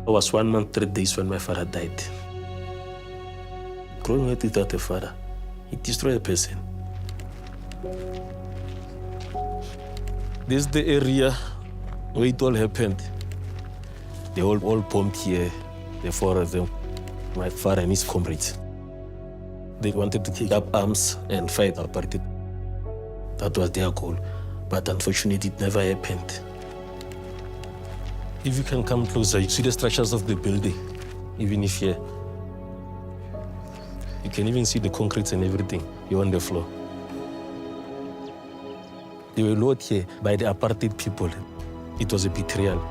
I was 1 month, 3 days when my father died. Growing up without a father, it destroys a person. This is the area where it all happened. They all bombed here, the four of them, my father and his comrades. They wanted to take up arms and fight Apartheid. That was their goal, but unfortunately it never happened. If you can come closer, you see the structures of the building, even if you can even see the concrete and everything. You're on the floor. They were lured here by the Apartheid people. It was a betrayal.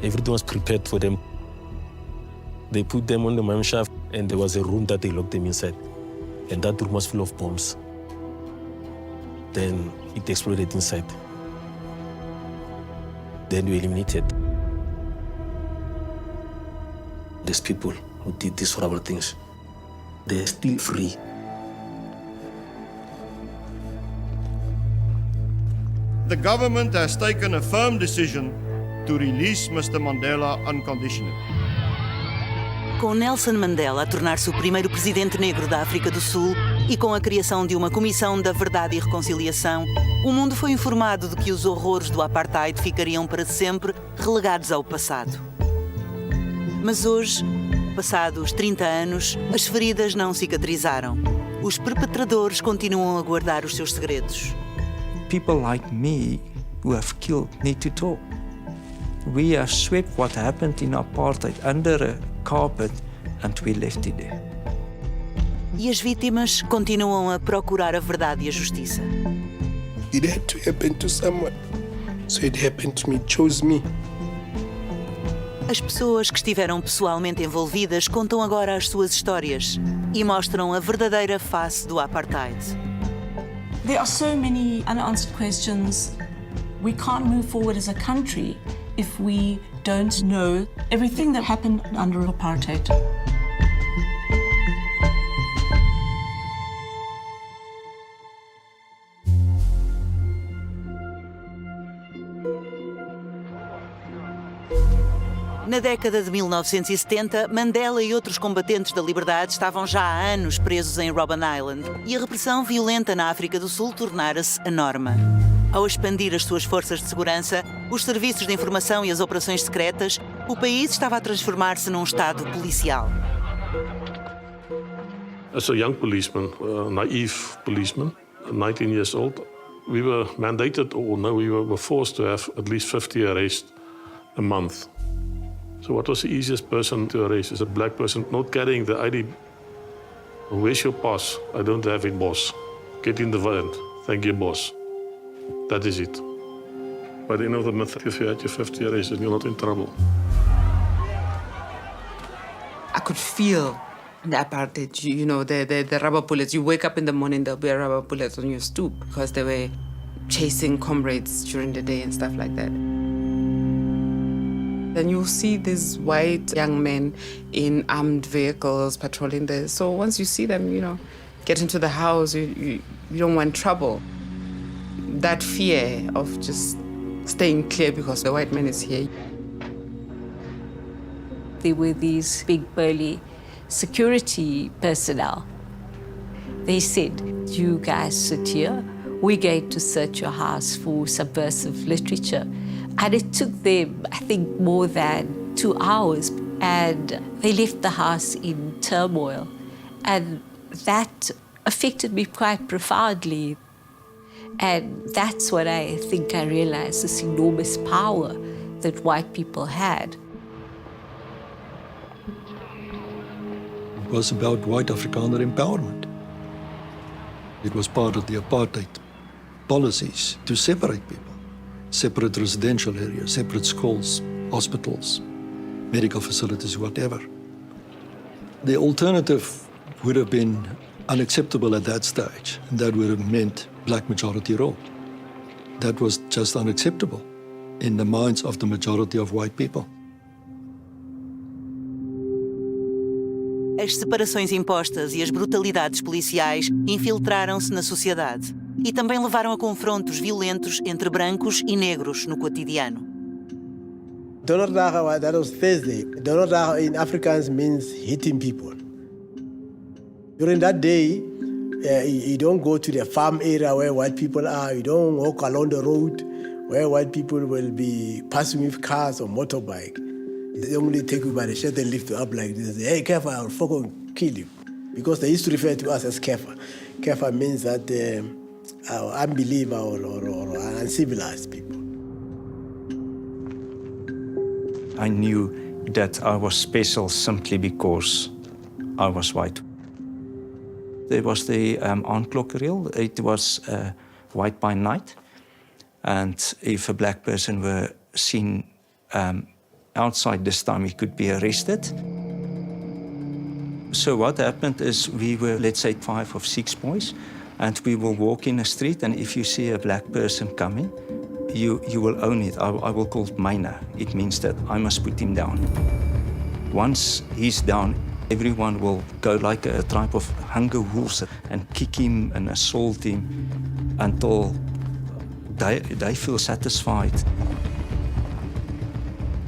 Everything was prepared for them. They put them on the mine shaft, and there was a room that they locked them inside. And that room was full of bombs. Then it exploded inside. Then we eliminated these people who did these horrible things. They're still free. The government has taken a firm decision to release Mr. Mandela unconditionally. Com Nelson Mandela a tornar-se o primeiro presidente negro da África do Sul e com a criação de uma Comissão da Verdade e Reconciliação, o mundo foi informado de que os horrores do Apartheid ficariam para sempre relegados ao passado. Mas hoje, passados 30 anos, as feridas não cicatrizaram. Os perpetradores continuam a guardar os seus segredos. People like me who have killed need to talk. We have swept what happened in apartheid under a carpet and we left it there. E as vítimas continuam a procurar a verdade e a justiça. It had to happen to someone, so it happened to me, chose me. As pessoas que estiveram pessoalmente envolvidas contam agora as suas histórias e mostram a verdadeira face do Apartheid. There are so many unanswered questions. We can't move forward as a country if we don't know everything that happened under apartheid. Na década de 1970, Mandela e outros combatentes da liberdade estavam já há anos presos em Robben Island e a repressão violenta na África do Sul tornara-se a norma. Ao expandir as suas forças de segurança, os serviços de informação e as operações secretas, o país estava a transformar-se num estado policial. As a young policeman, a naive policeman, 19 years old, we were mandated, or no, we were forced to have at least 50 arrests a month. So what was the easiest person to arrest? Is a black person not carrying the ID. Where's your pass? I don't have it, boss. Get in the van. Thank you, boss. That is it. By the end of the month, if you had your 50 arrests, then you're not in trouble. I could feel the apartheid, you know, the rubber bullets. You wake up in the morning, there'll be a rubber bullet on your stoop because they were chasing comrades during the day and stuff like that. Then you see these white young men in armed vehicles patrolling there. So once you see them, you know, get into the house, you don't want trouble. That fear of just staying clear because the white man is here. There were these big burly security personnel. They said, you guys sit here, we're going to search your house for subversive literature. And it took them, I think, more than 2 hours. And they left the house in turmoil. And that affected me quite profoundly. And that's when I think I realized this enormous power that white people had. It was about white Afrikaner empowerment. It was part of the apartheid policies to separate people. Separate residential areas, separate schools, hospitals, medical facilities, whatever. The alternative would have been unacceptable at that stage, and that would have meant black majority rule. That was just unacceptable in the minds of the majority of white people. As separações impostas e as brutalidades policiais infiltraram-se na sociedade e também levaram a confrontos violentos entre brancos e negros no cotidiano. Donderdag, that was Thursday. Donderdag in Afrikaans means hitting people. During that day, you don't go to the farm area where white people are. You don't walk along the road where white people will be passing with cars or motorbike. They only take you by the shirt and lift you up like this. Hey, careful, I'll fucking kill you. Because they used to refer to us as kefa. Kefa means that unbeliever or uncivilized people. I knew that I was special simply because I was white. There was the aanklokkerreël. It was white by night. And if a black person were seen outside this time, he could be arrested. So what happened is we were, let's say, 5 or 6 boys, and we will walk in a street, and if you see a black person coming, you will own it. I will call it myna. It means that I must put him down. Once he's down, everyone will go like a tribe of hunger wolves and kick him and assault him until they feel satisfied.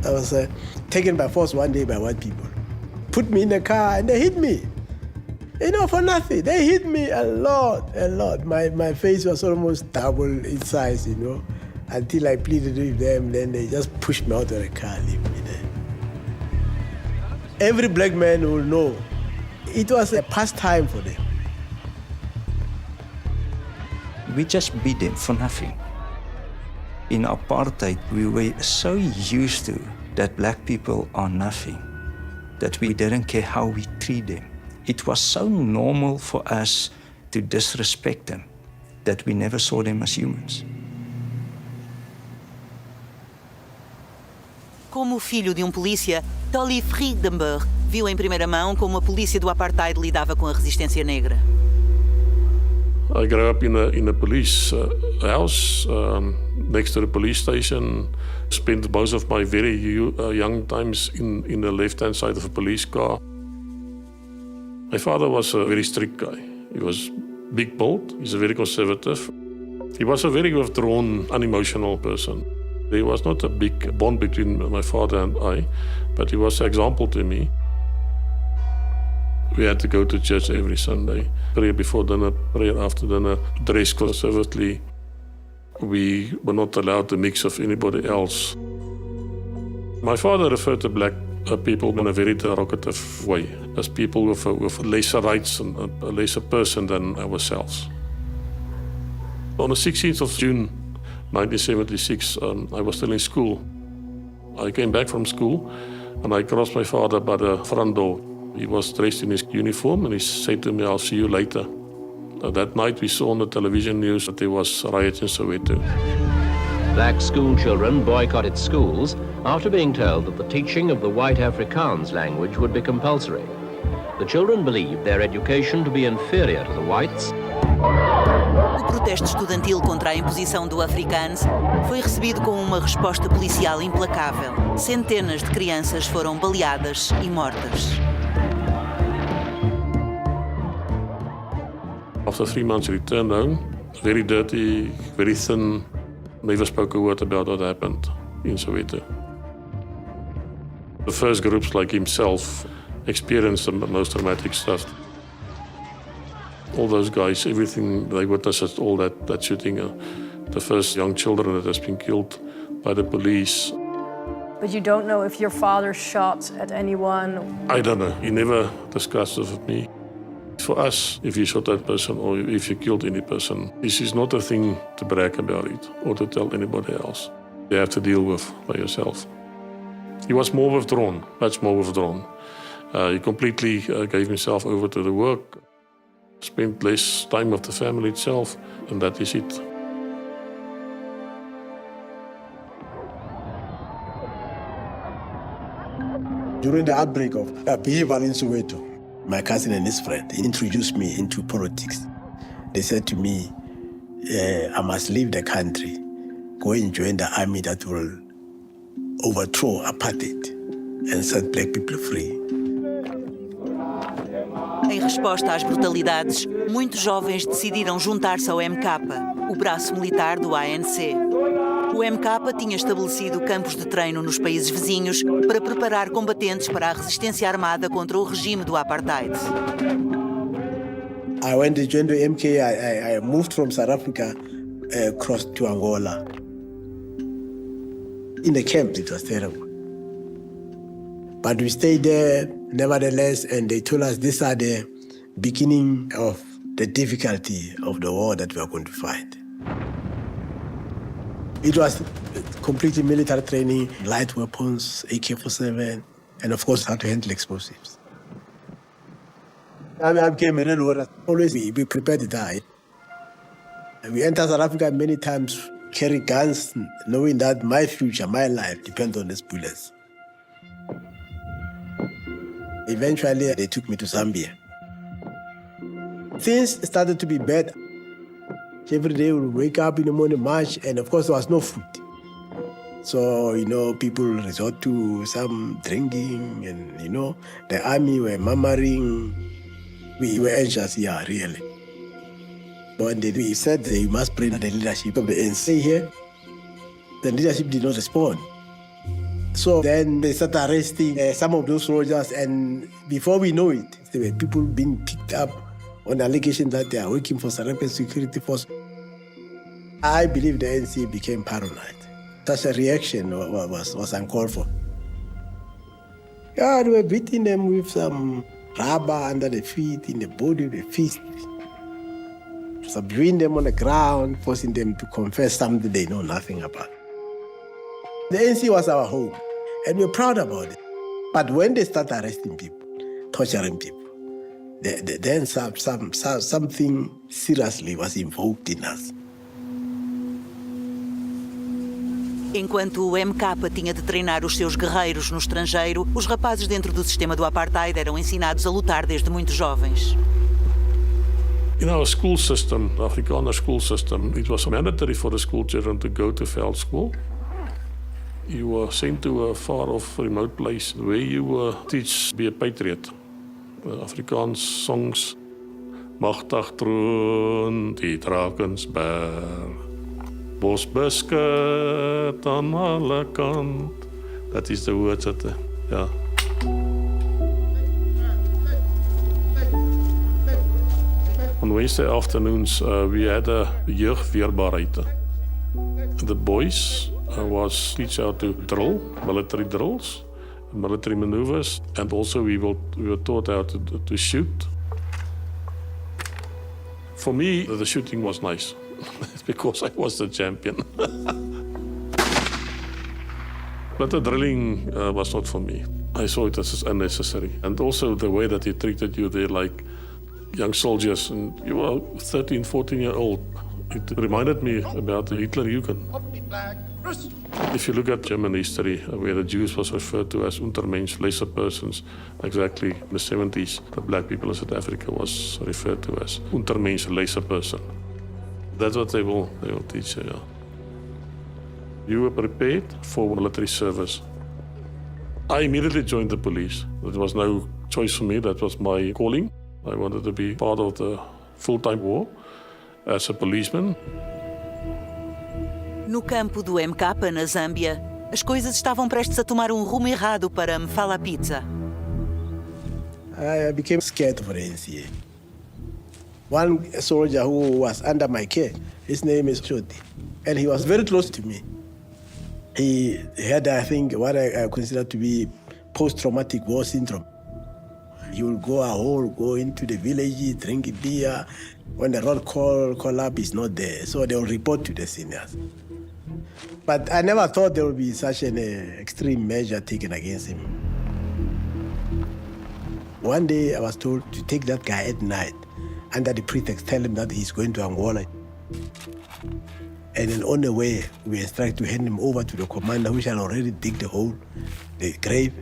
I was taken by force one day by white people. Put me in a car and they hit me. You know, for nothing. They hit me a lot. My face was almost double in size, you know, until I pleaded with them. Then they just pushed me out of the car and leave me there. Every black man will know it was a pastime for them. We just beat them for nothing. In apartheid, we were so used to that black people are nothing, that we didn't care how we treat them. It was so normal for us to disrespect them that we never saw them as humans. Como filho de polícia, Tolly Friedenberg viu em primeira mão como a polícia do apartheid lidava com a resistência negra. I grew up in a police house next to the police station. Spent most of my very young times in the left-hand side of a police car. My father was a very strict guy. He was big-built. He's a very conservative. He was a very withdrawn, unemotional person. There was not a big bond between my father and I, but he was an example to me. We had to go to church every Sunday. Prayer before dinner, prayer after dinner, dress conservatively. We were not allowed to mix with anybody else. My father referred to black people in a very derogative way, as people with lesser rights and a lesser person than ourselves. On the 16th of June, 1976, I was still in school. I came back from school and I crossed my father by the front door. He was dressed in his uniform and he said to me, "I'll see you later." That night we saw on the television news that there was riots in Soweto. Black school children boycotted schools after being told that the teaching of the white Afrikaans language would be compulsory. The children believed their education to be inferior to the whites. O protesto estudantil contra a imposição do Afrikaans foi recebido com uma resposta policial implacável. Centenas de crianças foram baleadas e mortas. After 3 months, he returned home, very dirty, very thin, never spoke a word about what happened in Soweto. The first groups like himself experienced the most traumatic stuff. All those guys, everything they witnessed, all that shooting, the first young children that has been killed by the police. But you don't know if your father shot at anyone? I don't know. He never discussed it with me. For us, if you shot that person or if you killed any person, this is not a thing to brag about it or to tell anybody else. You have to deal with by yourself. He was more withdrawn, much more withdrawn. He completely gave himself over to the work, spent less time with the family itself, and that is it. During the outbreak of upheaval in Soweto, my cousin and his friend introduced me into politics. They said to me, I must leave the country, go and join the army that will overthrow apartheid and set black people free. Em resposta às brutalidades, muitos jovens decidiram juntar-se ao MK, o braço militar do ANC. O MK tinha estabelecido campos de treino nos países vizinhos para preparar combatentes para a resistência armada contra o regime do Apartheid. I went to join the MK. I moved from South Africa across to Angola. In the camp, it was terrible. But we stayed there, nevertheless, and they told us these are the beginning of the difficulty of the war that we are going to fight. It was completely military training, light weapons, AK-47, and of course how to handle explosives. I became a real warrior. Always be prepared to die. We enter South Africa many times, carry guns, knowing that my future, my life depends on these bullets. Eventually, they took me to Zambia. Things started to be bad. Every day we would wake up in the morning, march, and of course there was no food. So, people resort to some drinking and, the army were murmuring. We were anxious, yeah, really. But we said that you must bring the leadership of the ANC here. The leadership did not respond. So then they started arresting some of those soldiers, and before we know it, there were people being picked up on the allegation that they are working for South African Security Force. I believe the ANC became paranoid. Such a reaction was uncalled for. Yeah, they were beating them with some rubber under the feet, in the body, the fist, subduing them on the ground, forcing them to confess something they know nothing about. The ANC was our home, and we're proud about it. But when they start arresting people, torturing people, then something seriously was invoked in us. Enquanto o MK tinha de treinar os seus guerreiros no estrangeiro, os rapazes dentro do sistema do Apartheid eram ensinados a lutar desde muito jovens. In our school system, the Afrikaner school system, it was mandatory for the school children to go to veld school. You were sent to a far-off, remote place where you were teach be a patriot. Afrikaans songs, Magtig troon die Drakensberg. Bosbeskuit aan alle kant. That is the words that, yeah. On Wednesday afternoons, we had a jeugdweerbaarheid. The boys was teach how to drill, military drills, military maneuvers, and also we were taught how to shoot. For me, the shooting was nice. Because I was the champion. But the drilling was not for me. I saw it as unnecessary. And also the way that he treated you there like young soldiers, and you were 13, 14-year-old. It reminded me about the Hitlerjugend. If you look at German history, where the Jews was referred to as Untermensch, lesser persons, exactly in the 70s, the black people in South Africa was referred to as Untermensch, lesser person. That's what they will teach you. Yeah. You were prepared for military service. I immediately joined the police. There was no choice for me. That was my calling. I wanted to be part of the full-time war as a policeman. No campo do MK, na Zâmbia, as coisas estavam prestes a tomar rumo errado para Mfala Pizza. I became scared of the NCA. One soldier who was under my care, his name is Shoti, and he was very close to me. He had, I think, what I consider to be post-traumatic war syndrome. He would go into the village, drink beer. When the roll call up is not there, so they will report to the seniors. But I never thought there would be such an extreme measure taken against him. One day I was told to take that guy at night, under the pretext, tell him that he's going to Angola. And then on the way, we instructed to hand him over to the commander, who shall already dig the hole, the grave.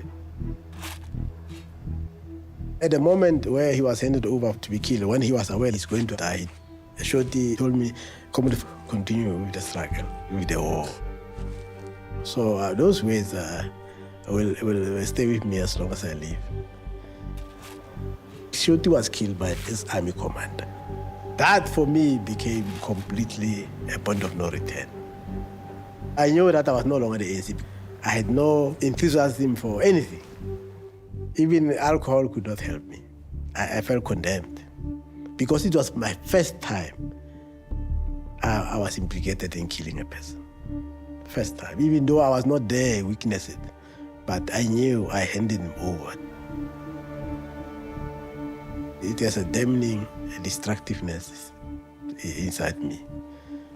At the moment where he was handed over to be killed, when he was aware he's going to die, Shoti told me, come to continue with the struggle, with the war. So those words will stay with me as long as I live. Shoti was killed by his army commander. That for me became completely a point of no return. I knew that I was no longer the ANC. I had no enthusiasm for anything. Even alcohol could not help me. I felt condemned because it was my first time I was implicated in killing a person. First time, even though I was not there, witnessed it, but I knew I handed him over. It has a damning destructiveness inside me.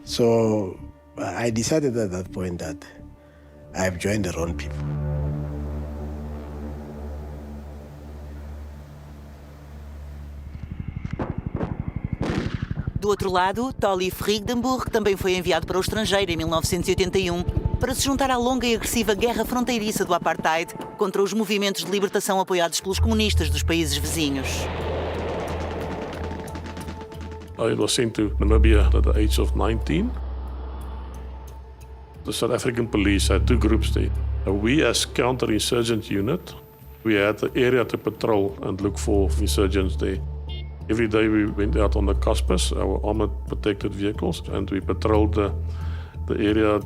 So I decided at that point that I've joined the wrong people. Do outro lado, Tolly Friedenburg também foi enviado para o estrangeiro em 1981 para se juntar à longa e agressiva guerra fronteiriça do Apartheid contra os movimentos de libertação apoiados pelos comunistas dos países vizinhos. I was sent to Namibia at the age of 19. The South African police had two groups there. We, as counter-insurgent unit, we had the area to patrol and look for insurgents there. Every day we went out on the Caspers, our armored protected vehicles, and we patrolled the area.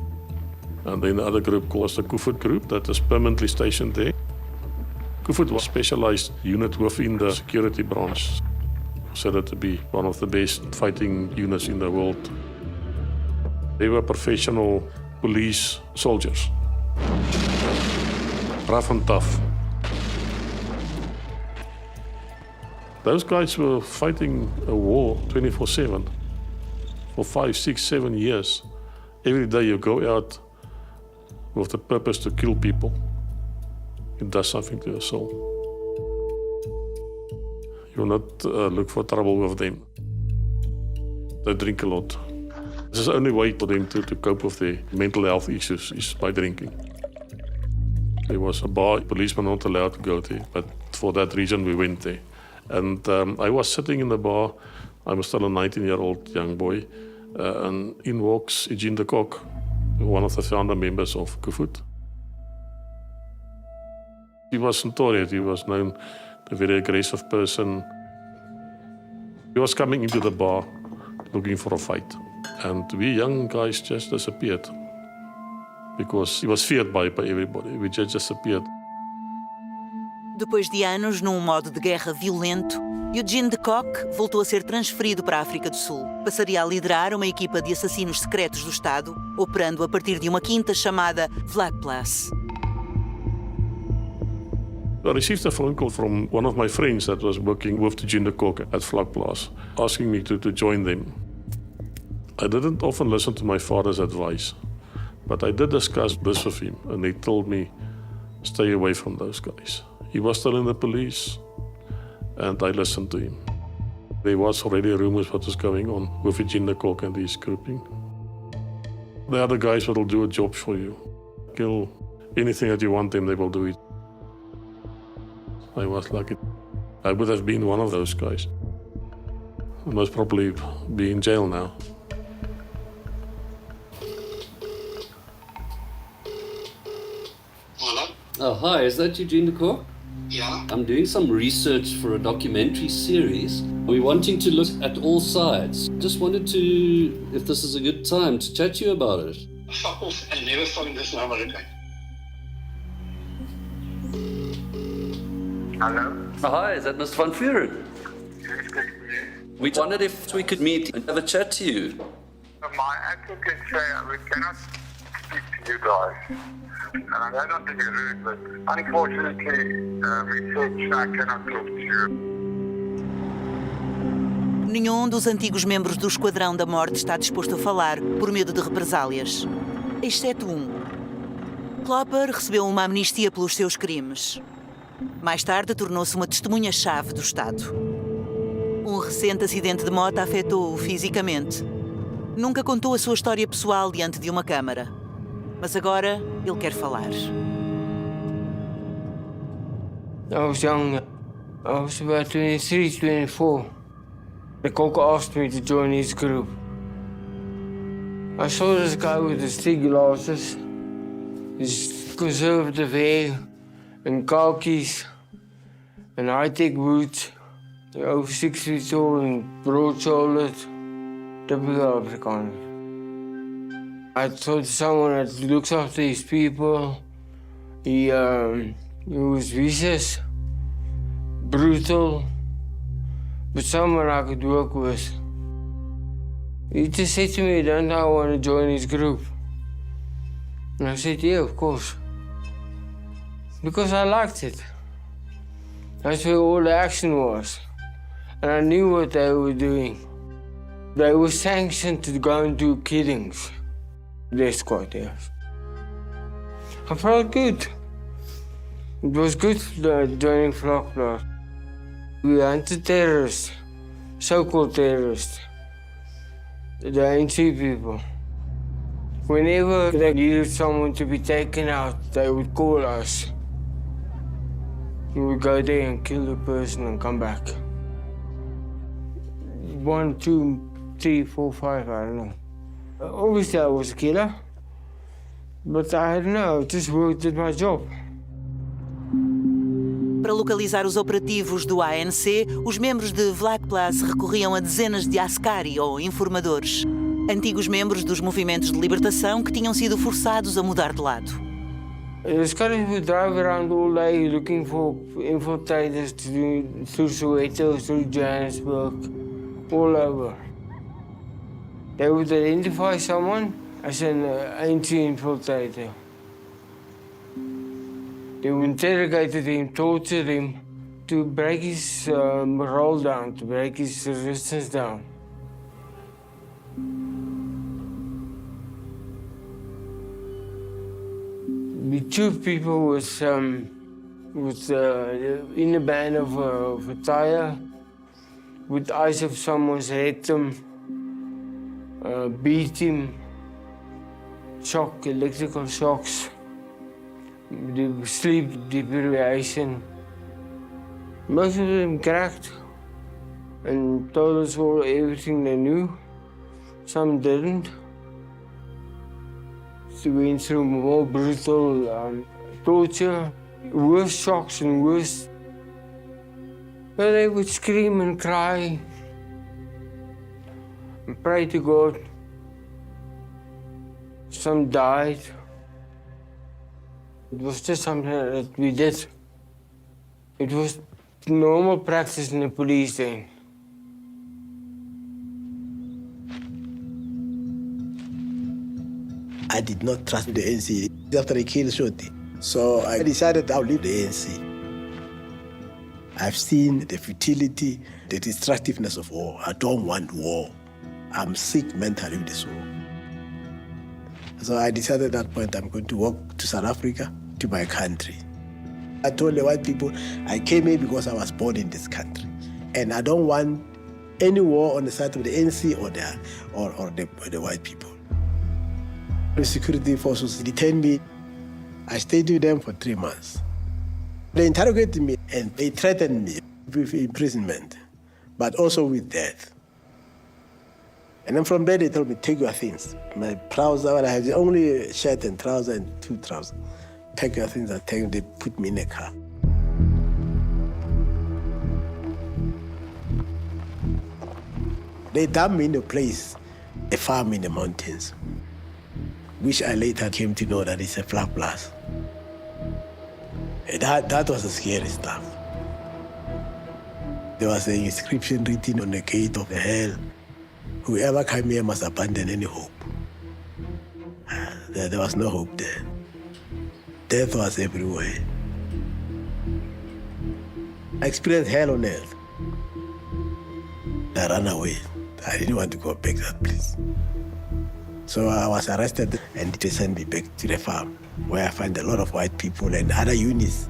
And then the other group called the QUEM group that is permanently stationed there. QUEM was a specialized unit within the security branch, considered to be one of the best fighting units in the world. They were professional police soldiers, rough and tough. Those guys were fighting a war 24/7 for 5, 6, 7 years. Every day you go out with the purpose to kill people. It does something to your soul. You will not look for trouble with them. They drink a lot. This is the only way for them to cope with their mental health issues is by drinking. There was a bar, policemen not allowed to go there, but for that reason we went there. And I was sitting in the bar. I was still a 19-year-old young boy, and in walks Eugene de Kock, one of the founder members of QUEM. He was notorious. He was known a very aggressive person. He was coming into the bar looking for a fight, and we young guys just disappeared because he was feared by everybody. We just disappeared. Depois de anos num modo de guerra violento, Eugene de Kock voltou a ser transferido para a África do Sul. Passaria a liderar uma equipa de assassinos secretos do Estado, operando a partir de uma quinta chamada Vlakplaas. I received a phone call from one of my friends that was working with Eugene de Kock at Vlakplaas, asking me to join them. I didn't often listen to my father's advice, but I did discuss this with him, and he told me, stay away from those guys. He was still in the police, and I listened to him. There was already rumors what was going on with Eugene de Kock and his grouping. The other guys will do a job for you. Kill anything that you want them, they will do it. I was lucky. I would have been one of those guys. I must probably be in jail now. Hello? Oh, hi, is that Eugene de Kock? Yeah. I'm doing some research for a documentary series. We're wanting to look at all sides. Just wanted to, if this is a good time, to chat to you about it. Fuck off and never phone this number again. Hello? Oh, hi, is that Mr. Van Vuren? We wondered if we could meet and have a chat to you. My advocate say we cannot speak to you guys. And I don't want to be rude, but unfortunately, we said I cannot talk to you. Nenhum dos antigos membros do Esquadrão da Morte está disposto a falar por medo de represálias. Exceto um. Klopper recebeu uma amnistia pelos seus crimes. Mais tarde, tornou-se uma testemunha-chave do Estado. Um recente acidente de moto afetou-o fisicamente. Nunca contou a sua história pessoal diante de uma câmara. Mas agora ele quer falar. I was young. I was about 23, 24. The Coca asked me to join his group. I saw this guy with his thick glasses, his conservative hair, and khakis, and high-tech boots, over 6 feet tall and broad-shouldered, typical Afrikaner. I told someone that looks after these people. He was vicious, brutal, but someone I could work with. He just said to me, "Don't I want to join his group?" And I said, "Yeah, of course." Because I liked it. That's where all the action was. And I knew what they were doing. They were sanctioned to go and do killings. Their squad, yes. I felt good. It was good joining Vlakplaas. We were anti-terrorists, so-called terrorists. The ANC people. Whenever they needed someone to be taken out, they would call us. We would go there and kill the person and come back. 1, 2, 3, 4, 5, I don't know. Obviously I was a killer, but I don't know, just did my job. Para localizar os operativos do ANC, os membros de Vlakplaas recorriam a dezenas de askari ou informadores, antigos membros dos movimentos de libertação que tinham sido forçados a mudar de lado. The Scottish would drive around all day looking for infiltrators through Soweto, through Johannesburg, all over. They would identify someone as an ANC infiltrator. They would interrogate him, torture him, to break his morale down, to break his resistance down. We took people with in the band of a tire, with eyes of someone's rectum, beat him, shock, electrical shocks, sleep deprivation. Most of them cracked and told us everything they knew. Some didn't. So we went through more brutal torture, worse shocks and worse. But they would scream and cry and pray to God. Some died. It was just something that we did. It was normal practice in the police then. I did not trust the ANC after they killed Shoti. So I decided I'll leave the ANC. I've seen the futility, the destructiveness of war. I don't want war. I'm sick mentally with this war. So I decided at that point I'm going to walk to South Africa, to my country. I told the white people, I came here because I was born in this country. And I don't want any war on the side of the ANC or the white people. The security forces detained me. I stayed with them for 3 months. They interrogated me and they threatened me with imprisonment, but also with death. And then from there they told me, take your things. My trousers, I had only a shirt and trousers and 2 trousers. Take your things, they put me in a car. They dumped me in a place, a farm in the mountains, which I later came to know that it's a Vlakplaas. That was the scary stuff. There was an inscription written on the gate of the hell, whoever came here must abandon any hope. There was no hope there. Death was everywhere. I experienced hell on earth. I ran away. I didn't want to go back to that place. So I was arrested and they sent me back to the farm, where I found a lot of white people and other units.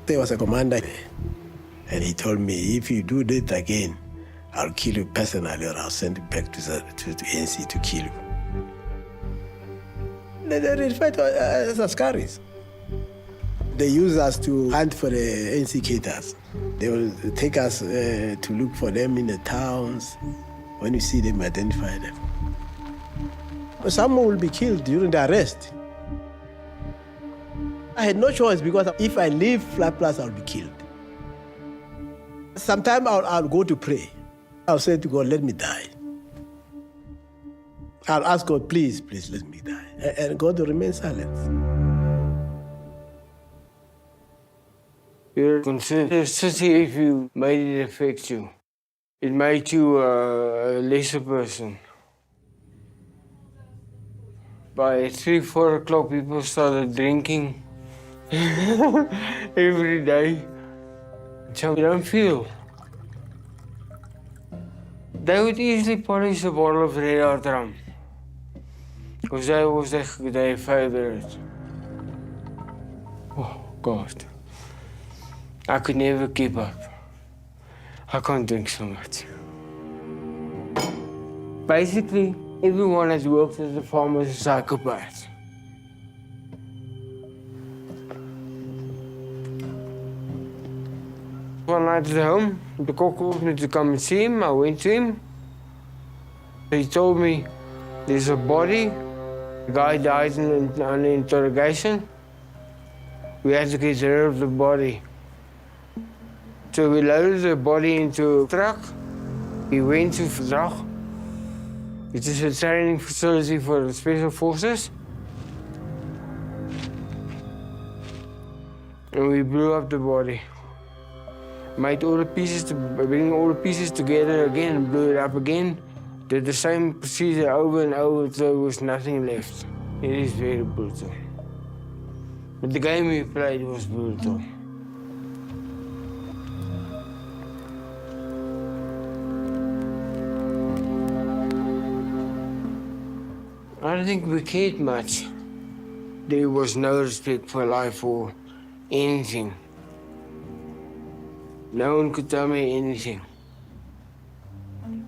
There was a commander, and he told me, if you do that again, I'll kill you personally or I'll send you back to ANC to kill you. They fight as Askaris. They use us to hunt for the ANC killers. They will take us to look for them in the towns. When you see them, identify them. Some will be killed during the arrest. I had no choice because if I leave Vlakplaas, I'll be killed. Sometimes I'll go to pray. I'll say to God, let me die. I'll ask God, please let me die. And God will remain silent. You're considered city if you made it affect you. It made you a lesser person. By 3, 4 o'clock, people started drinking every day. So you don't feel. They would easily polish a bottle of red out rum, because that was their favorite. Oh, God. I could never keep up. I can't drink so much. Basically, everyone that works as a farmer is a psychopath. One night at home, the cook asked me to come and see him. I went to him. He told me there's a body. The guy died under interrogation. We had to get rid of the body. So we loaded the body into a truck. We went to VERÁ, which is a training facility for the special forces. And we blew up the body. Made all the pieces, bring all the pieces together again and blew it up again. Did the same procedure over and over until there was nothing left. It is very brutal. But the game we played was brutal. I don't think we cared much. There was no respect for life or anything. No one could tell me anything.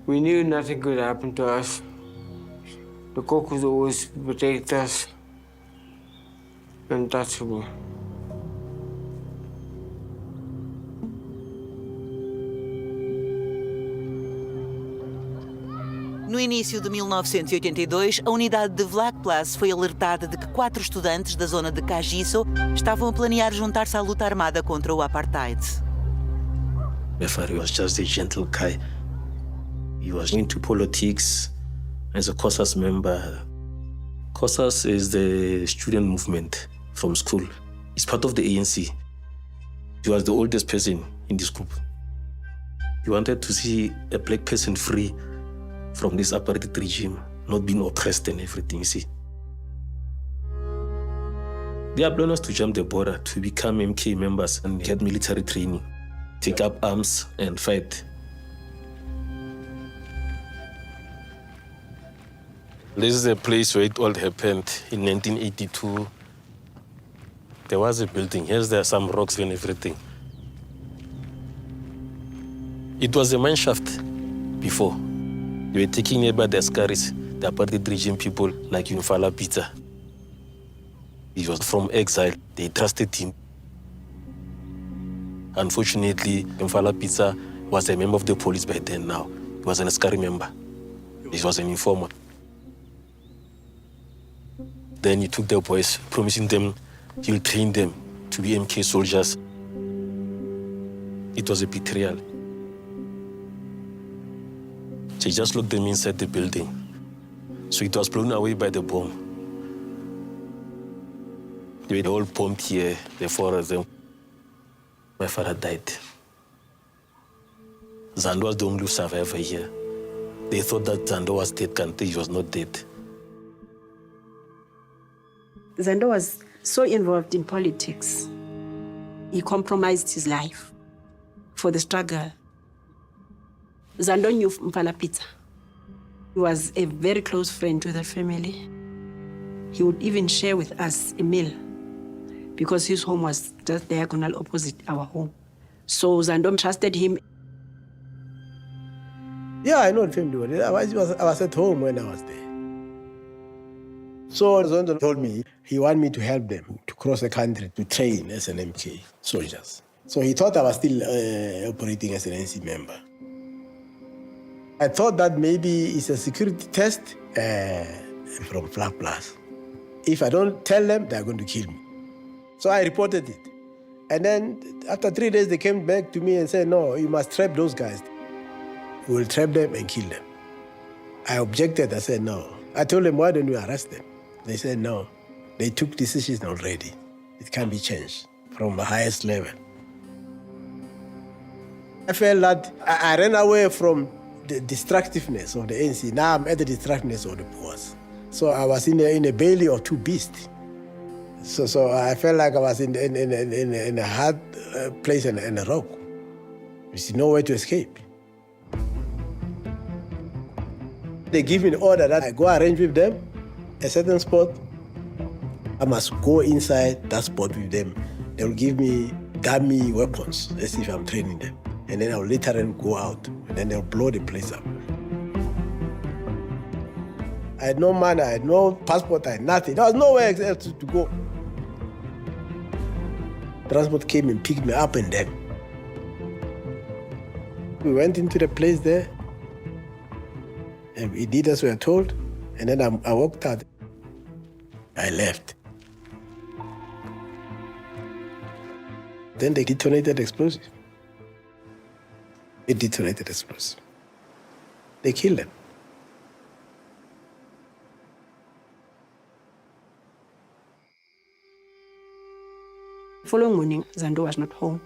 We knew nothing could happen to us. The cook would always protect us. Untouchable. No início de 1982, a unidade de Vlak Place foi alertada de que 4 estudantes da zona de ISSO estavam a planear juntar-se à luta armada contra o Apartheid. My father was just a gentle guy. He was into politics as a COSAS member. COSAS is the student movement from school. It's part of the ANC. He was the oldest person in this group. He wanted to see a black person free from this apartheid regime, not being oppressed and everything, you see. Their plan was to jump the border, to become MK members and get military training, take up arms and fight. This is a place where it all happened in 1982. There was a building. Here's there some rocks and everything. It was a mine shaft before. They were taking nearby the Askaris, the apartheid regime people like Yunfala Pizza. He was from exile. They trusted him. Unfortunately, Yunfala Pizza was a member of the police by then now. He was an Askari member. He was an informer. Then he took the boys, promising them he'll train them to be MK soldiers. It was a betrayal. They just locked them inside the building. So it was blown away by the bomb. They were all bombed here, the 4 of them. My father died. Zando was the only survivor here. They thought that Zando was dead, Kante, he was not dead. Zando was so involved in politics. He compromised his life for the struggle. Zando knew Mfana Pizza. He was a very close friend to the family. He would even share with us a meal because his home was just diagonal opposite our home. So Zando trusted him. Yeah, I know the family. I was at home when I was there. So Zando told me he wanted me to help them to cross the country to train as an MK soldiers. So he thought I was still operating as an NC member. I thought that maybe it's a security test from Flag Plus. If I don't tell them, they're going to kill me. So I reported it. And then after 3 days, they came back to me and said, no, you must trap those guys. We will trap them and kill them. I objected. I said, no, I told them, why don't we arrest them? They said, no. They took decisions already. It can't be changed from the highest level. I felt that I ran away from the destructiveness of the ANC. Now I'm at the destructiveness of the Boers. So I was in a belly of two beasts. So I felt like I was in a hard place and a rock. There's no way to escape. They give me the order that I go arrange with them a certain spot. I must go inside that spot with them. They will give me dummy weapons as if I'm training them. And then I'll literally go out, and then they'll blow the place up. I had no money, I had no passport, I had nothing. There was nowhere else to go. Transport came and picked me up and then. We went into the place there, and we did as we were told, and then I walked out. I left. Then they detonated explosives. It detonated explosives. They killed them. Following morning, Zando was not home.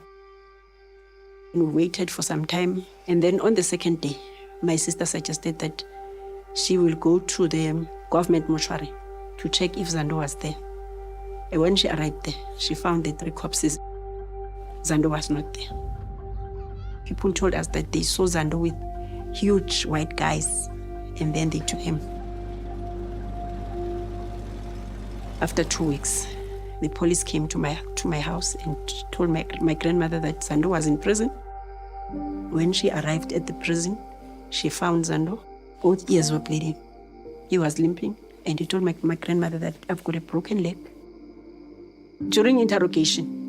And we waited for some time. And then on the second day, my sister suggested that she will go to the government mortuary to check if Zando was there. And when she arrived there, she found the 3 corpses. Zando was not there. People told us that they saw Zando with huge white guys, and then they took him. After 2 weeks, the police came to my house and told my grandmother that Zando was in prison. When she arrived at the prison, she found Zando. Both ears were bleeding. He was limping, and he told my grandmother that I've got a broken leg. During interrogation,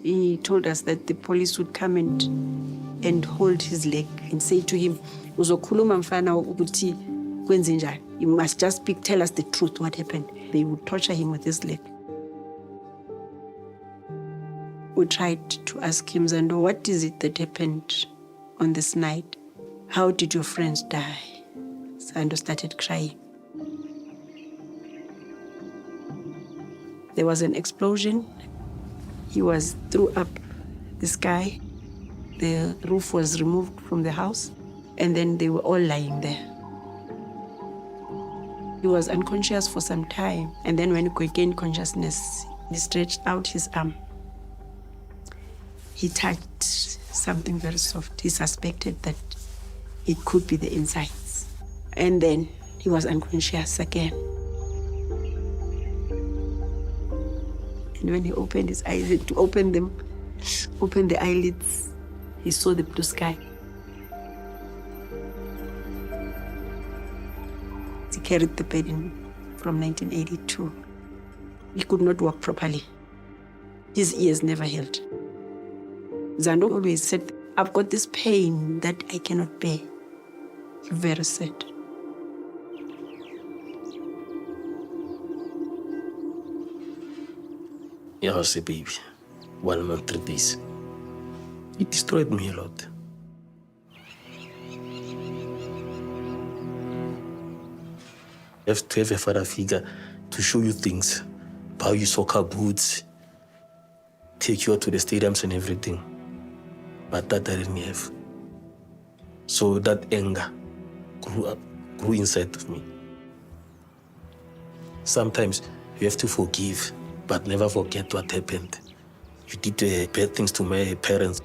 he told us that the police would come and hold his leg and say to him, "Uzokhuluma mfana ukuthi kwenze njani? You must just speak, tell us the truth, what happened." They would torture him with his leg. We tried to ask him, "Zando, what is it that happened on this night? How did your friends die?" Zando started crying. There was an explosion. He was threw up the sky. The roof was removed from the house, and then they were all lying there. He was unconscious for some time, and then when he gained consciousness, he stretched out his arm. He touched something very soft. He suspected that it could be the insides. And then he was unconscious again. And when he opened his eyes, to open the eyelids, he saw the blue sky. He carried the bed from 1982. He could not walk properly. His ears never healed. Zando always said, "I've got this pain that I cannot bear." Very sad. Yeah, I was a baby. 1 month, 3 days. It destroyed me a lot. You have to have a father figure to show you things, buy you soccer boots, take you out to the stadiums and everything. But that I didn't have. So that anger grew inside of me. Sometimes you have to forgive, but never forget what happened. You did bad things to my parents.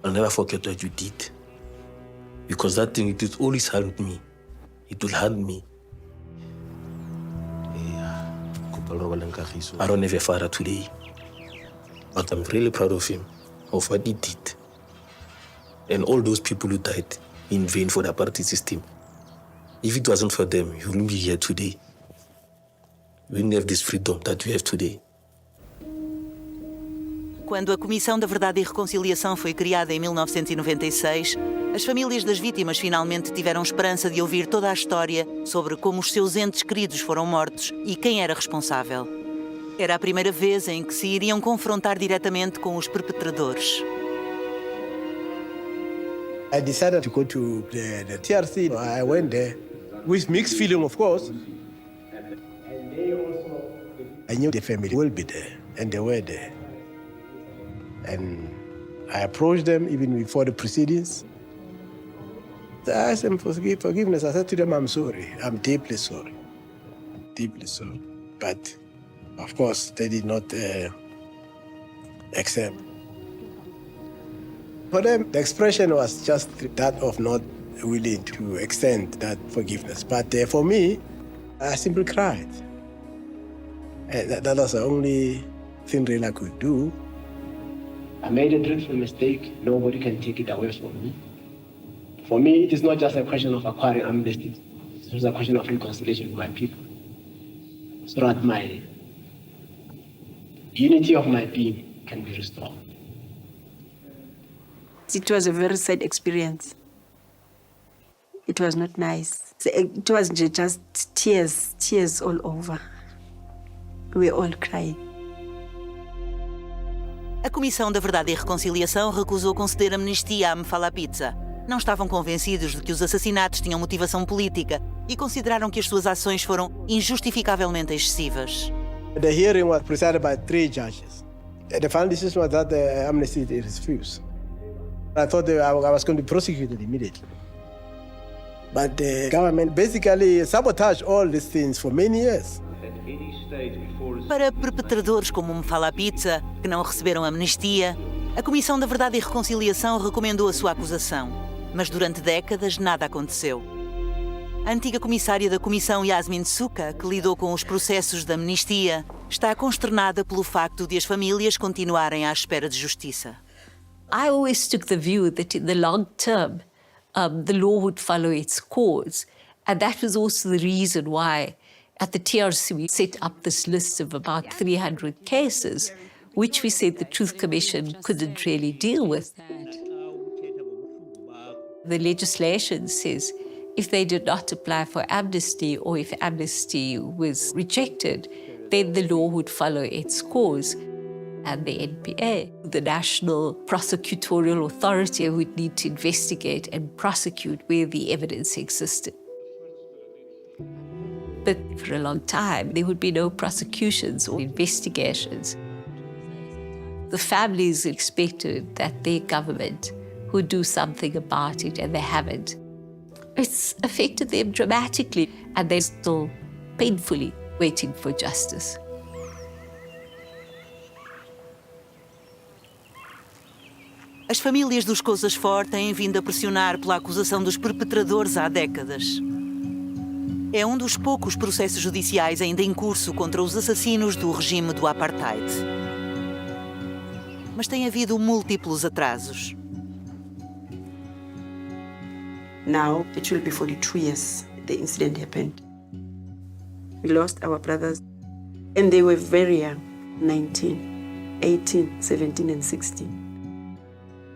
I'll never forget what you did. Because that thing, it will always haunt me. It will haunt me. I don't have a father today. But I'm really proud of him, of what he did. And all those people who died in vain for the apartheid system. If it wasn't for them, you wouldn't be here today. We wouldn't have this freedom that we have today. Quando a Comissão da Verdade e Reconciliação foi criada em 1996, as famílias das vítimas finalmente tiveram esperança de ouvir toda a história sobre como os seus entes queridos foram mortos e quem era responsável. Era a primeira vez em que se iriam confrontar diretamente com os perpetradores. I decided to go to the TRC. I went there with mixed feeling, of course. I knew the family will be there, and they were there. And I approached them even before the proceedings. I asked them for forgiveness. I said to them, I'm sorry. I'm deeply sorry. Deeply sorry. But, of course, they did not accept. For them, the expression was just that of not willing to extend that forgiveness. But for me, I simply cried. And that was the only thing really I could do. I made a dreadful mistake. Nobody can take it away from me. For me, it is not just a question of acquiring amnesty. It is a question of reconciliation with my people. So that my unity of my being can be restored. It was a very sad experience. It was not nice. It was just tears all over. We all cried. A Comissão da Verdade e Reconciliação recusou conceder amnistia à Mfala Pizza. Não estavam convencidos de que os assassinatos tinham motivação política e consideraram que as suas ações foram injustificavelmente excessivas. The hearing was presided by 3 judges. The final decision was that the amnesty is refused. I thought I was going to be prosecuted immediately. But the government basically sabotaged all these things for many years. Para perpetradores como Mfala Pizza, que não receberam amnistia, a Comissão da Verdade e Reconciliação recomendou a sua acusação. Mas durante décadas nada aconteceu. A antiga comissária da Comissão, Yasmin Souka, que lidou com os processos de amnistia, está consternada pelo facto de as famílias continuarem à espera de justiça. I always took the view that in the long term, the law would follow its course. And that was also the reason why at the TRC we set up this list of about 300 cases, which we said the Truth Commission couldn't really deal with. The legislation says if they did not apply for amnesty or if amnesty was rejected, then the law would follow its course. And the NPA, the National Prosecutorial Authority, would need to investigate and prosecute where the evidence existed. But for a long time, there would be no prosecutions or investigations. The families expected that their government would do something about it, and they haven't. It's affected them dramatically, and they're still painfully waiting for justice. As famílias dos Coisas For têm vindo a pressionar pela acusação dos perpetradores há décadas. É um dos poucos processos judiciais ainda em curso contra os assassinos do regime do Apartheid. Mas tem havido múltiplos atrasos. Now, it will be 42 years the incident happened. We lost our brothers, and they were very young, 19, 18, 17, and 16.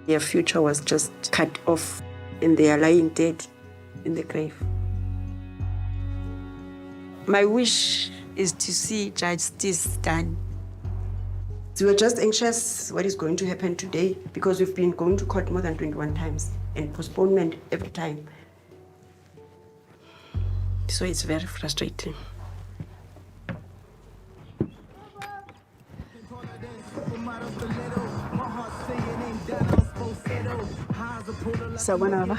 Their future was just cut off, and they are lying dead in the grave. My wish is to see justice done. We were just anxious what is going to happen today because we've been going to court more than 21 times and postponement every time. So it's very frustrating. Sabana ba?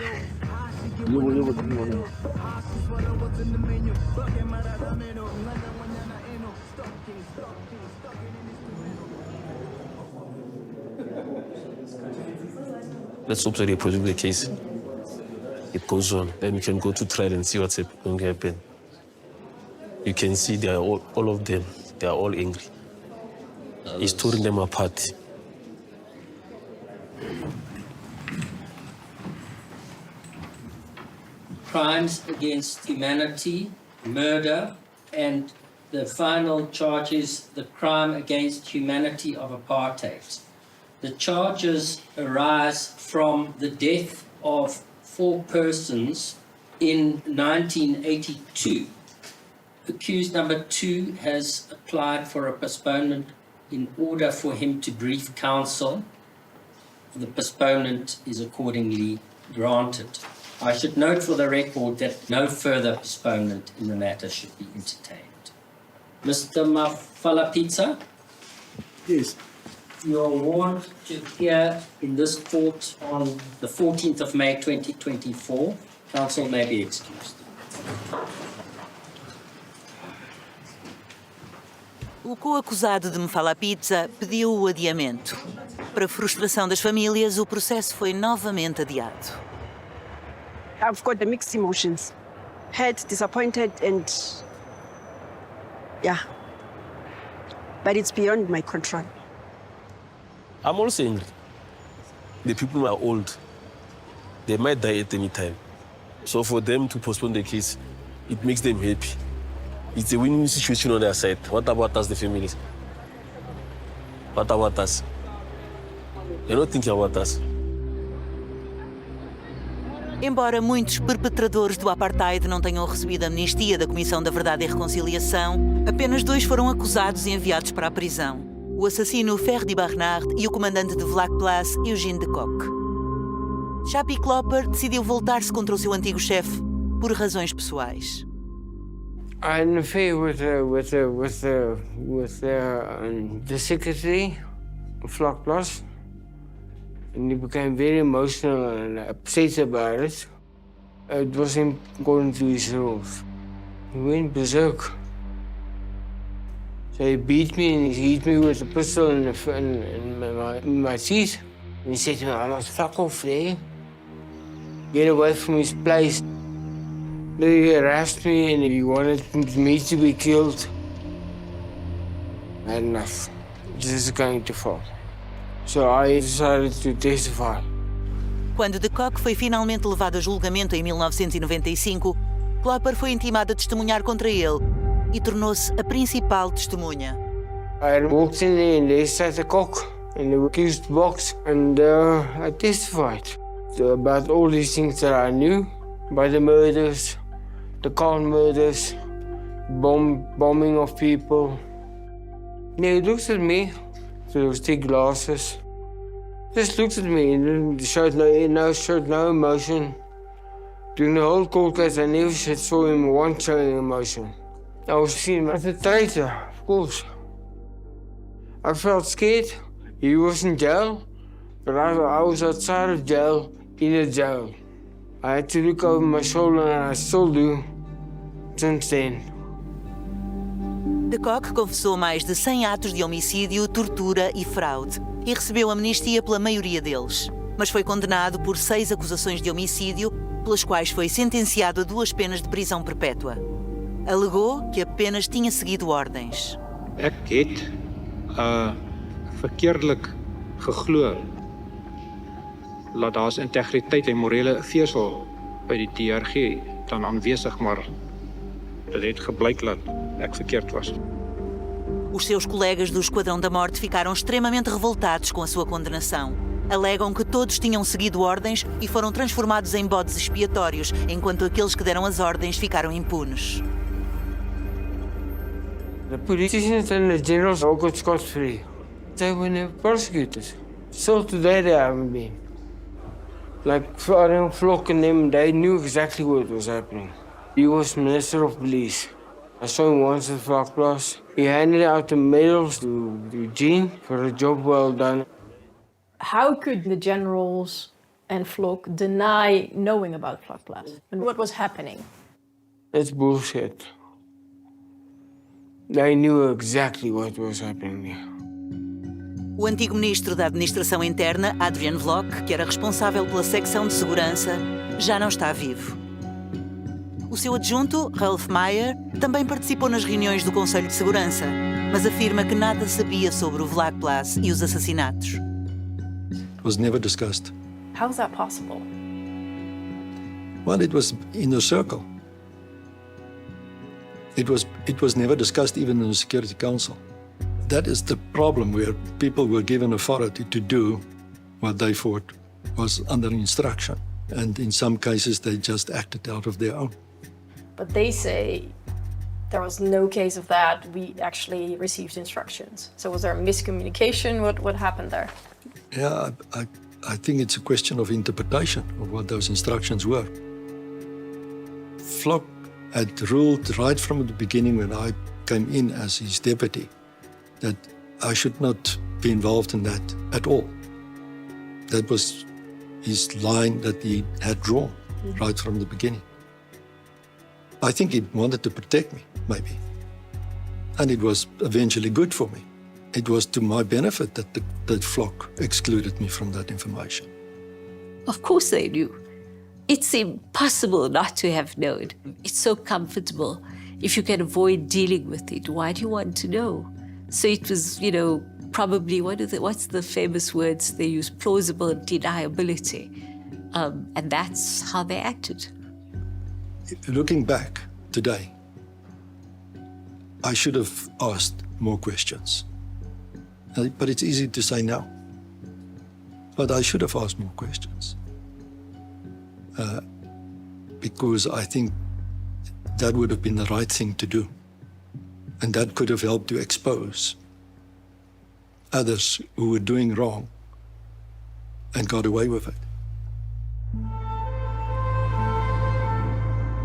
Let's hope that they prosecute the case. It goes on. Then we can go to trial and see what's going to happen. You can see they are all of them, they are all angry. He's tearing them apart. Crimes against humanity, murder, and the final charge is the crime against humanity of apartheid. The charges arise from the death of 4 persons in 1982. Accused number 2 has applied for a postponement in order for him to brief counsel. The postponement is accordingly granted. I should note for the record that no further postponement in the matter should be entertained. Mr. Mafalapizza? Yes. You are warned to appear in this court on the 14th of May 2024. Counsel may be excused. O co-acusado de Mafalapizza pediu o adiamento. Para frustração das famílias, o processo foi novamente adiado. I've got the mixed emotions. Hurt, disappointed, and yeah. But it's beyond my control. I'm also angry. The people are old. They might die at any time. So for them to postpone the case, it makes them happy. It's a win-win situation on their side. What about us, the families? What about us? They're not thinking about us. Embora muitos perpetradores do Apartheid não tenham recebido a amnistia da Comissão da Verdade e Reconciliação, apenas 2 foram acusados e enviados para a prisão. O assassino Ferdi Barnard e o comandante de Vlak Place, Eugene de Kock. Chapi Klopper decidiu voltar-se contra o seu antigo chefe por razões pessoais. I had an affair with the secretary of Vlak Place, and he became very emotional and upset about it. It wasn't according to his rules. He went berserk. So he beat me and he hit me with a pistol in my teeth. And he said to me, "I must fuck off there. Get away from his place." Then he harassed me and he wanted me to be killed. I had enough. This is going to fall. So I decided to testify. Quando de Kock foi finalmente levado a julgamento em 1995, Klopper foi intimado a testemunhar contra ele e tornou-se a principal testemunha. I walked in there and they sat the Kock in the accused box and I testified about all these things that I knew, by the murders, the car murders, bombing of people. And he looked at me through those thick glasses. Just looked at me and showed no emotion. During the whole court case, I never saw him once showing emotion. I was seen as a traitor, of course. I felt scared. He was in jail, but I was outside of jail, in a jail. I had to look over my shoulder, and I still do, since then. De Kock confessou mais de 100 atos de homicídio, tortura e fraude e recebeu amnistia pela maioria deles. Mas foi condenado por 6 acusações de homicídio, pelas quais foi sentenciado a 2 penas de prisão perpétua. Alegou que apenas tinha seguido ordens. Ek het verkeerdelik geglo dat daar's integriteit en morele vesel by die DRG dan aanwesig, maar dit het gebleik dat ek verkeerd was. Os seus colegas do Esquadrão da Morte ficaram extremamente revoltados com a sua condenação. Alegam que todos tinham seguido ordens e foram transformados em bodes expiatórios, enquanto aqueles que deram as ordens ficaram impunes. The politicians and the generals all got scot-free. They were never prosecuted. Still today they haven't been. Like Aaron Flock and them, they knew exactly what was happening. He was Minister of Police. I saw him once at Vlak Place. He handed out the medals to Eugene for a job well done. How could the generals and Flock deny knowing about Vlak Place and what was happening? That's bullshit. They knew exactly what was happening there. O antigo ministro da Administração Interna, Adrian Vlok, que era responsável pela secção de segurança, já não está vivo. O seu adjunto, Ralph Meyer, também participou nas reuniões do Conselho de Segurança, mas afirma que nada sabia sobre o Vlak Place e os assassinatos. It was never discussed. How is that possible? Well, it was in a circle. It was never discussed even in the Security Council. That is the problem, where people were given authority to do what they thought was under instruction. And in some cases, they just acted out of their own. But they say there was no case of that. We actually received instructions. So was there a miscommunication? What happened there? Yeah, I think it's a question of interpretation of what those instructions were. Vlok had ruled right from the beginning when I came in as his deputy that I should not be involved in that at all. That was his line that he had drawn right from the beginning. I think he wanted to protect me, maybe. And it was eventually good for me. It was to my benefit that Vlok excluded me from that information. Of course they knew. It's impossible not to have known. It's so comfortable. If you can avoid dealing with it, why do you want to know? So it was, probably, what's the famous words they use? Plausible deniability. And that's how they acted. Looking back today, I should have asked more questions. But it's easy to say now. But I should have asked more questions. Because I think that would have been the right thing to do. And that could have helped to expose others who were doing wrong and got away with it.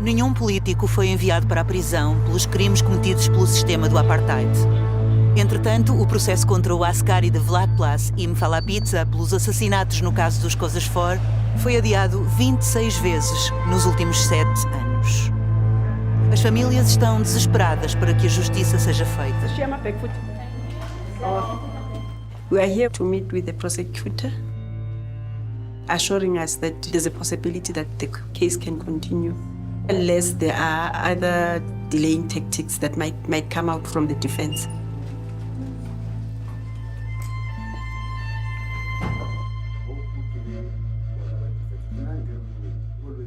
Nenhum político foi enviado para a prisão pelos crimes cometidos pelo sistema do Apartheid. Entretanto, o processo contra o askari de Vladplace e Mfalapitsa pelos assassinatos no caso dos Kozasfor foi adiado 26 vezes nos últimos 7 anos. As famílias estão desesperadas para que a justiça seja feita. We are here to meet with the prosecutor, assuring us that there's a possibility that the case can continue, unless there are other delaying tactics that might come out from the defense.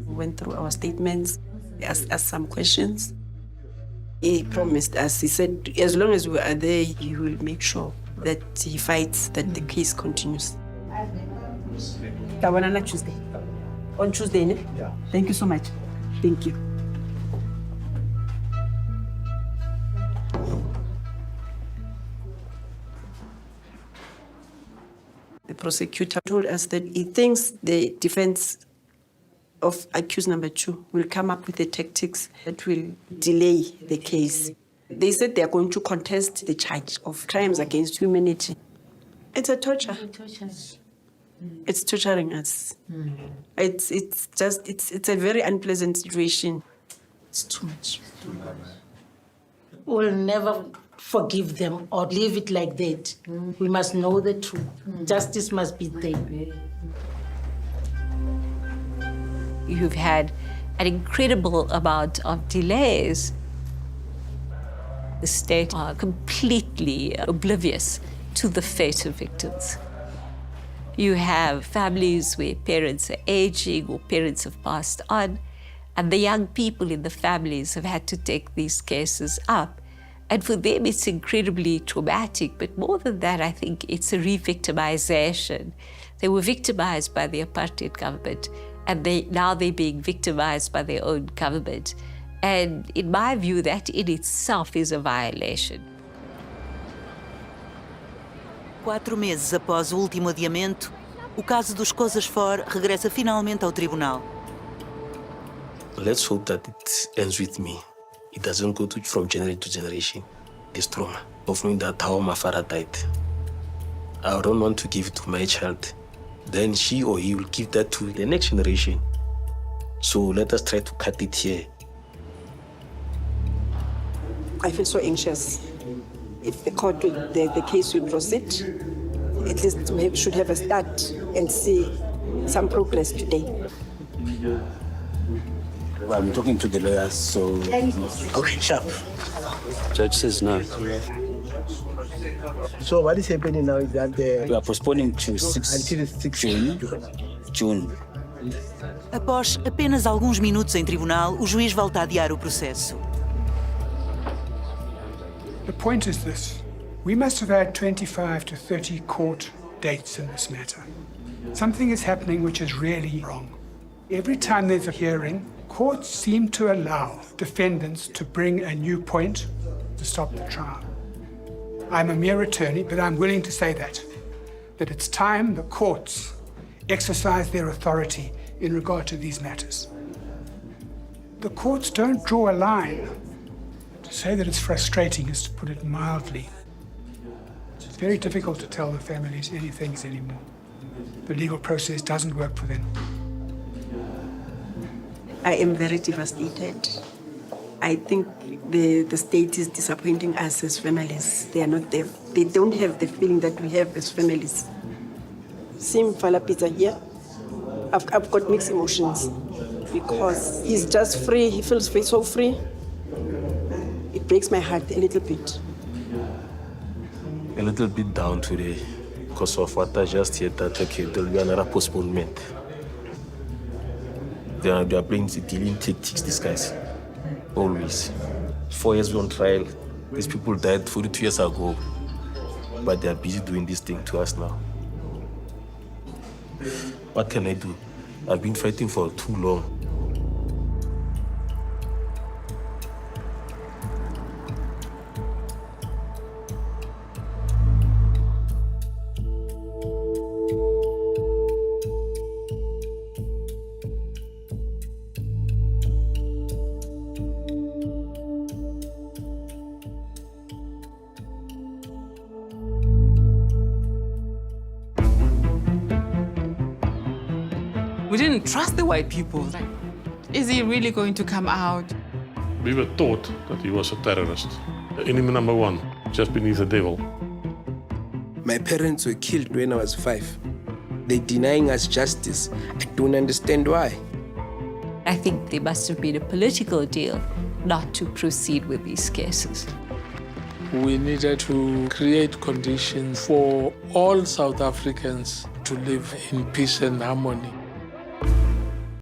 We went through our statements, asked some questions. He promised us, he said, as long as we are there, he will make sure that he fights, that the case continues. Tuesday. On Tuesday, ne? Yeah. Thank you so much. Thank you. The prosecutor told us that he thinks the defense of accused number 2 will come up with the tactics that will delay the case. They said they are going to contest the charge of crimes against humanity. It's a torture. It's torturing us. It's a very unpleasant situation. It's too much. We'll never forgive them or leave it like that. We must know the truth. Justice must be there. You've had an incredible amount of delays. The state are completely oblivious to the fate of victims. You have families where parents are aging or parents have passed on, and the young people in the families have had to take these cases up. And for them, it's incredibly traumatic. But more than that, I think it's a re-victimization. They were victimized by the apartheid government, and now they're being victimized by their own government. And in my view, that in itself is a violation. 4 meses após o último adiamento, o caso dos Kozasfor regressa finalmente ao tribunal. Let's hope that it ends with me. It doesn't go from generation to generation. This trauma of knowing that how my father died. I don't want to give it to my child. Then she or he will give that to the next generation. So let us try to cut it here. I feel so anxious. If the court, the case will proceed, at least we should have a start and see some progress today. Well, I'm talking to the lawyers, so... Okay, sharp. Judge says no. So what is happening now is that we are postponing to 6 June. Após apenas alguns minutos em tribunal, o juiz volta a adiar o processo. The point is this. We must have had 25 to 30 court dates in this matter. Something is happening which is really wrong. Every time there's a hearing, courts seem to allow defendants to bring a new point to stop the trial. I'm a mere attorney, but I'm willing to say that it's time the courts exercise their authority in regard to these matters. The courts don't draw a line. To say that it's frustrating is to put it mildly. It's very difficult to tell the families anything anymore. The legal process doesn't work for them. I am very devastated. I think the state is disappointing us as families. They are not there. They don't have the feeling that we have as families. Seeing Fala Pizza here, I've got mixed emotions because he's just free. He feels so free. It breaks my heart a little bit. A little bit down today because of what I just heard that okay, there'll be another postponement. They are playing the dealing tactics, these guys. Always. 4 years on trial. These people died 42 years ago. But they are busy doing this thing to us now. What can I do? I've been fighting for too long. We didn't trust the white people. Like, is he really going to come out? We were taught that he was a terrorist. Enemy number one, just beneath the devil. My parents were killed when I was 5. They're denying us justice. I don't understand why. I think there must have been a political deal not to proceed with these cases. We needed to create conditions for all South Africans to live in peace and harmony.